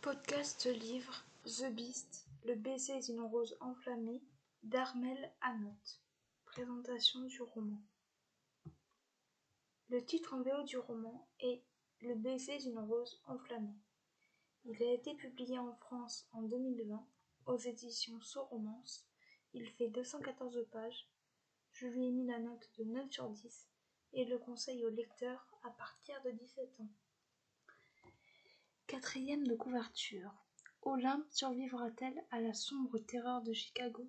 Podcast livre The Beast, le baiser d'une rose enflammée d'Armel Hanotte. Présentation du roman. Le titre en VO du roman est Le baiser d'une rose enflammée. Il a été publié en France en 2020 aux éditions Soromance. Il fait 214 pages. Je lui ai mis la note de 9 sur 10 et le conseille aux lecteurs à partir de 17 ans. Quatrième de couverture. Olympe survivra-t-elle à la sombre terreur de Chicago?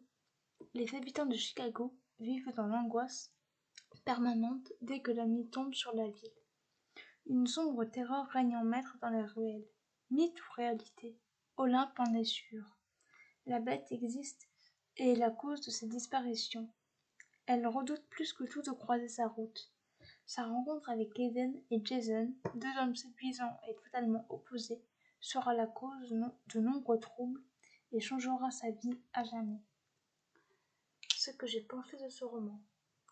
Les habitants de Chicago vivent dans l'angoisse permanente dès que la nuit tombe sur la ville. Une sombre terreur règne en maître dans les ruelles. Mythe ou réalité? Olympe en est sûre. La bête existe et est la cause de ses disparitions. Elle redoute plus que tout de croiser sa route. Sa rencontre avec Eden et Jason, deux hommes séduisants et totalement opposés, sera la cause de nombreux troubles et changera sa vie à jamais. Ce que j'ai pensé de ce roman.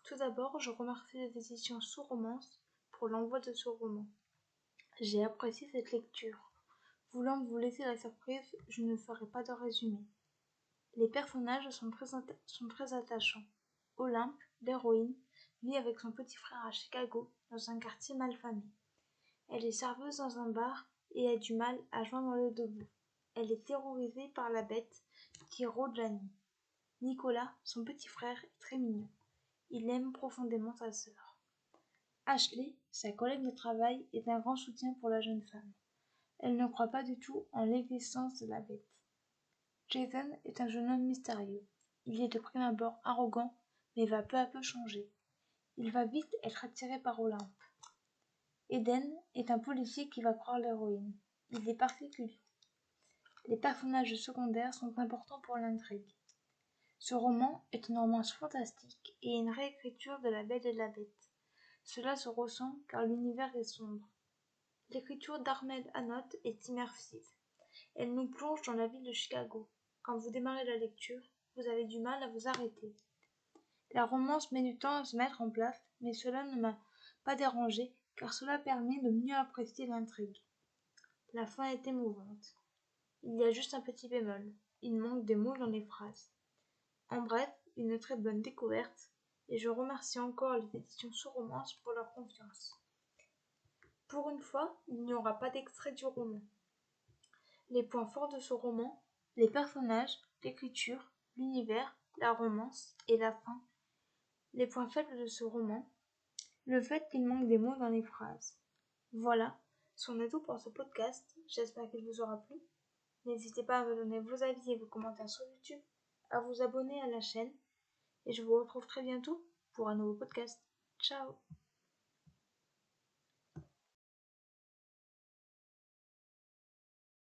Tout d'abord, je remercie les éditions Soromance pour l'envoi de ce roman. J'ai apprécié cette lecture. Voulant vous laisser la surprise, je ne ferai pas de résumé. Les personnages sont très attachants. Olympe, l'héroïne, vit avec son petit frère à Chicago, dans un quartier malfamé. Elle est serveuse dans un bar et a du mal à joindre les deux bouts. Elle est terrorisée par la bête qui rôde la nuit. Nicolas, son petit frère, est très mignon. Il aime profondément sa sœur. Ashley, sa collègue de travail, est un grand soutien pour la jeune femme. Elle ne croit pas du tout en l'existence de la bête. Jason est un jeune homme mystérieux. Il est de prime abord arrogant, mais va peu à peu changer. Il va vite être attiré par Olympe. Eden est un policier qui va croire l'héroïne. Il est particulier. Les personnages secondaires sont importants pour l'intrigue. Ce roman est une romance fantastique et une réécriture de La Belle et la Bête. Cela se ressent car l'univers est sombre. L'écriture d'Armel Hanotte est immersive. Elle nous plonge dans la ville de Chicago. Quand vous démarrez la lecture, vous avez du mal à vous arrêter. La romance met du temps à se mettre en place, mais cela ne m'a pas dérangé car cela permet de mieux apprécier l'intrigue. La fin est émouvante. Il y a juste un petit bémol, il manque des mots dans les phrases. En bref, une très bonne découverte, et je remercie encore les éditions Soromance pour leur confiance. Pour une fois, il n'y aura pas d'extrait du roman. Les points forts de ce roman, les personnages, l'écriture, l'univers, la romance et la fin. Les points faibles de ce roman, le fait qu'il manque des mots dans les phrases. Voilà, c'en est tout pour ce podcast, j'espère qu'il vous aura plu. N'hésitez pas à me donner vos avis et vos commentaires sur YouTube, à vous abonner à la chaîne, et je vous retrouve très bientôt pour un nouveau podcast. Ciao!